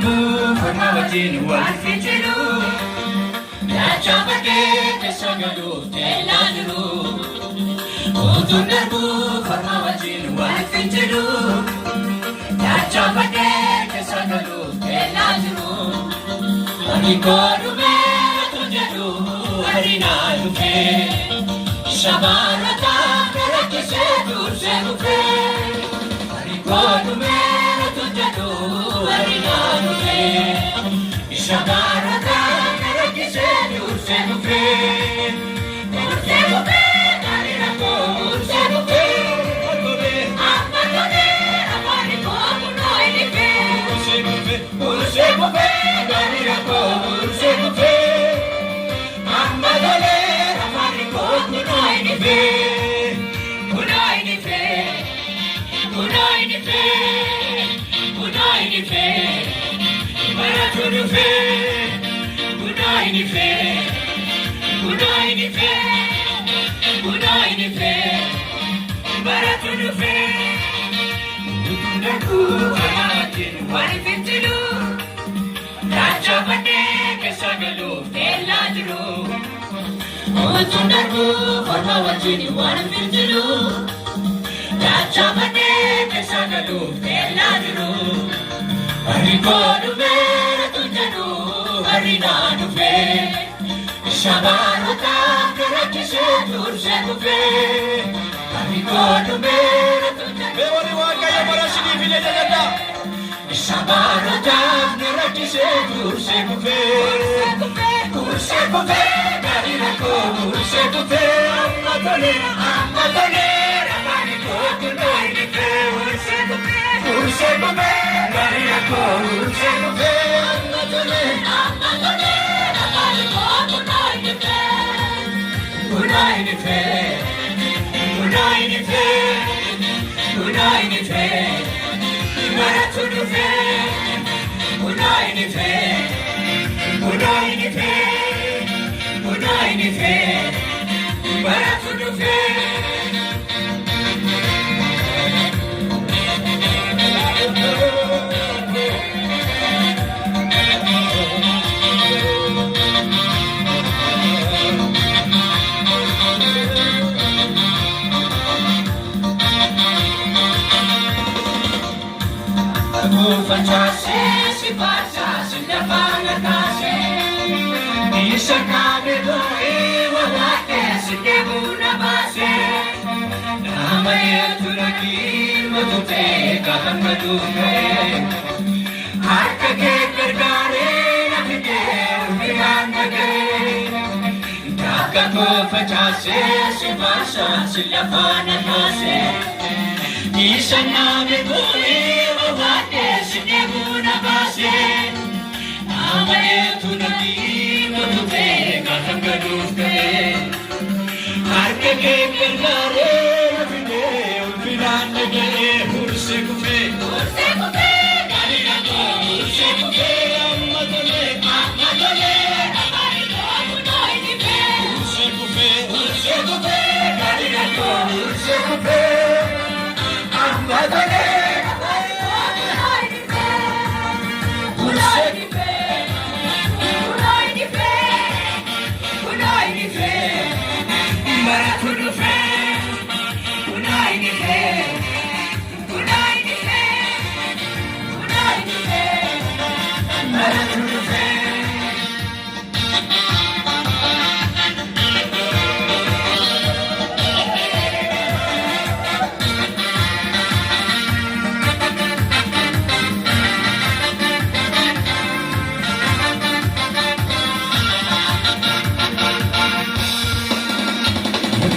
darbu farma wajjin wal fincilu Dacha bade kesagalu teelaa jiru Utuun darbu farma wajjin wal fincilu Dacha bade kesagalu teelaa jiru Ani kodume tujedhu harina dhufe Shabarata karakise durse dhufe Ani kodume tujedhu harina dhufe Shabarata karakise durse dhufe Durse dhufe harina ko durse dhufe Amma tole amani ko kunoi dhufe Durse dhufe harina ko durse dhufe Amma tole amani ko kunoi dhufe Kunoi dhufe Kunoi dhufe Kunoi dhufe Maratu dhufe Kunoi dhufe Kunoi dhufe Kunoi dhufe Maratu dhufe Utundaku wajjin wal fincilu Dacha bade kesagalu teelaa jiru Utundaku farma wajjin wal fincilu Dacha bade kesagalu teelaa jiru Ani kodume tujedhu harina dhufe Shabarata karakise durse dhufe Ani kodume Beewwani waaqayyo bara isiniif hin jajadha Shabarata karakise durse dhufe Durse dhufe harina ko durse dhufe Amma tole afaan koo kunoi dhufe Durse dhufe harina ko durse dhufe Amma tole afaan koo kunoi dhufe Kunoi dhufe Kunoi dhufe Kunoi dhufe Maratu dhufe Kunoi dhufe Kunoi dhufe Kunoi dhufe Maratu dhufe Fanchase si pasa si la fana kase Isa kabe doi wawake si debuna base Namaye turaki madute kaham madume Harka ke kargare nakhte umiran nagare Dhaka ko fanchase si pasa si la fana kase Isa kabe doi wawake si debuna base Namaye turaki madute kaham madume Harka ke kargare nakhte umiran nagare Urse kufe Harina ko durse dhufe Amma tole amani ko kunoi dhufe Durse dhufe harina ko durse dhufe Amma tole Kunoi dhufe Kunoi dhufe Kunoi dhufe Maratu dhufe Kunoi dhufe Kunoi dhufe Kunoi dhufe Maratu dhufe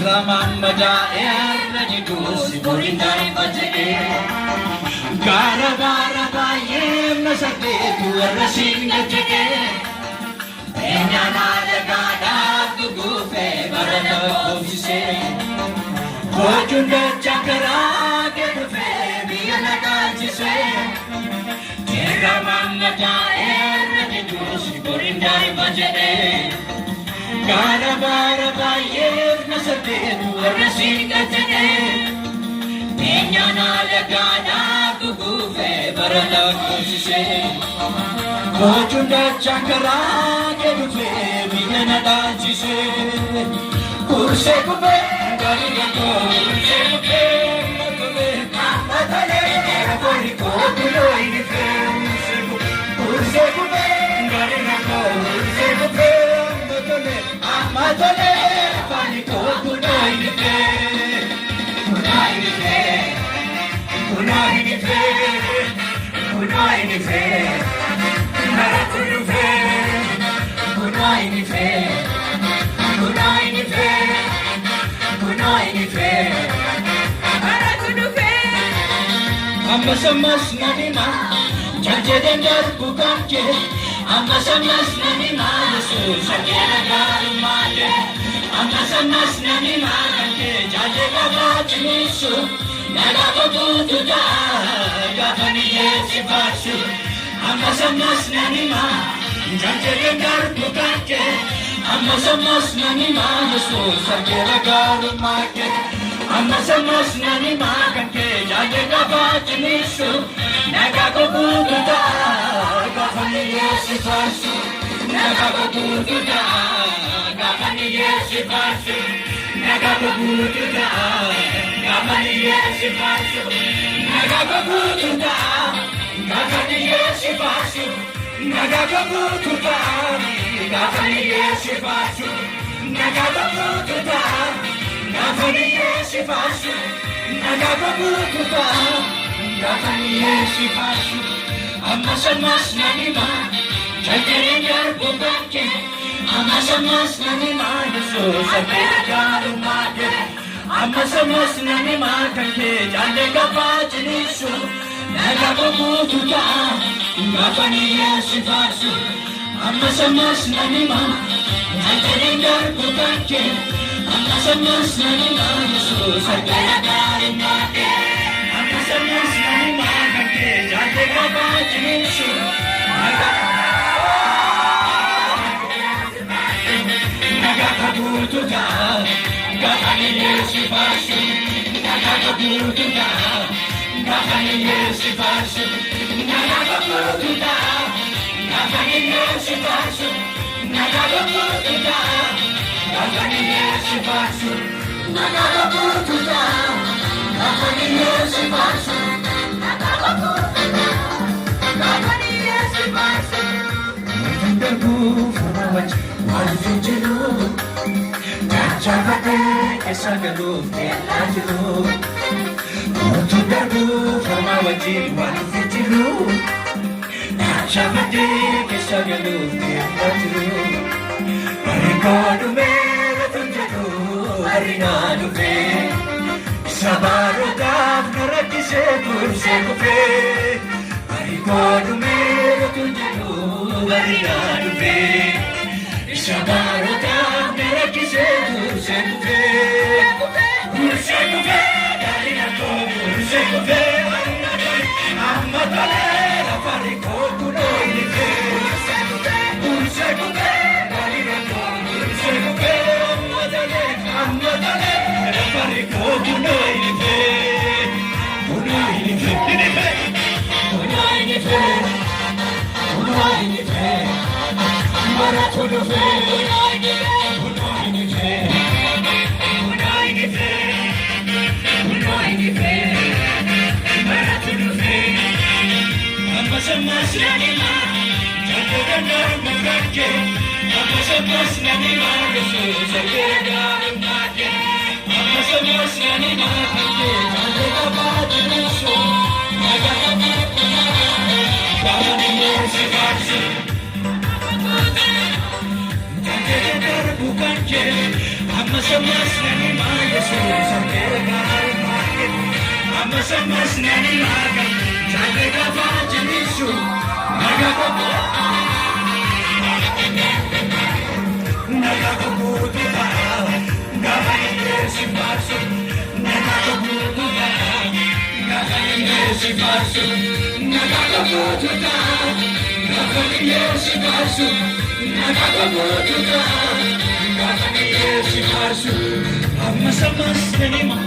Ramamba jaer jitu sibulindai bajee Gara gara bayem nasate tu rasinga jege Enya nalaga da gufe barada ofise Kojunda chakra ke dufe biyana kajise Ramamba jaer jitu sibulindai bajee Gara gara bayem nasate tu rasinga jege Enya nalaga da gufe barala kosise Kojunda chakara ke dufe Biyana danchise Kurse kupe Gariga ko Kurse kupe Matule Matale Kori ko Kulo inife Kurse kupe Gariga ko Kurse kupe Matule Matale Kori ko Kulo inife Ammasamas nanima, janjedengar bukan ke. Ammasamas nanima, Yesus agera galumade. Ammasamas nanima, ke janjega bajnisu. Naga kobutuda, gafani yesifasu. Ammasamas nanima, janjedengar bukan ke. Ammasamas nanima, Yesus agera galumade. Ammasamas nanima, ke janjega bajnisu. Naga kobutuda, gafani yesifasu. Naga kobutuda, gafani yesifasu. Naga kobutuda, gafani yesifasu. Naga kobutuda, gafani yesifasu. Naga kobutuda, gafani yesifasu. Naga kobutuda, gafani yesifasu. Naga kobutuda, gafani yesifasu. Ammasamas nanima, janjedengar bukan ke. Ammasamas nanima, Yesus agera galumade. Ammasamas nanima, ke janjega bajnisu. Naga kobutuda, gafani yesifasu. Ammasamas nanima, janjedengar bukan ke. Ammasamas nanima, Yesus agera galumade. Ammasamas nanima, ke janjega bajnisu. Naga kobutuda, gafani yesifasu. Naga kobutuda, gafani yesifasu. Naga kobutuda, gafani yesifasu. Naga kobutuda, gafani yesifasu. Naga kobutuda, gafani yesifasu. Naga kobutuda, gafani yesifasu. Darbu fawaj walfijilu Jajavate esagalu felajilu Darbu fawaj walfijilu Jajavate esagalu felajilu Arikadu mera tunjalu arinadu fe Sabaru daf narakise kurse kufe Arikadu mera tunjalu arinadu fe Sabaru daf narakise kurse kufe Kurse kufe arinadu kurse kufe arinadu Amma talera fariko kuno inife Kurse kufe arinadu kurse kufe Amma talera fariko kuno inife Kuno inife Kuno inife Kuno inife Maratuno fe Kuno inife Kuno inife Kuno inife Maratuno fe Ammasamas nanima janjedengar bukan ke. Ammasamas nanima, Yesus agera galumade. Ammasamas nanima, ke janjega bajnisu. Naga kobutuda, gafani yesifasu. Janjedengar bukan ke. Ammasamas nanima, Yesus agera galumade. Ammasamas nanima, janjega bajnisu. Naga kobutuda, naga kobutuda, gafani yesifasu. Naga kobutuda, gafani yesifasu. Naga kobutuda, gafani yesifasu. Naga kobutuda, gafani yesifasu. Ammasamas nanima.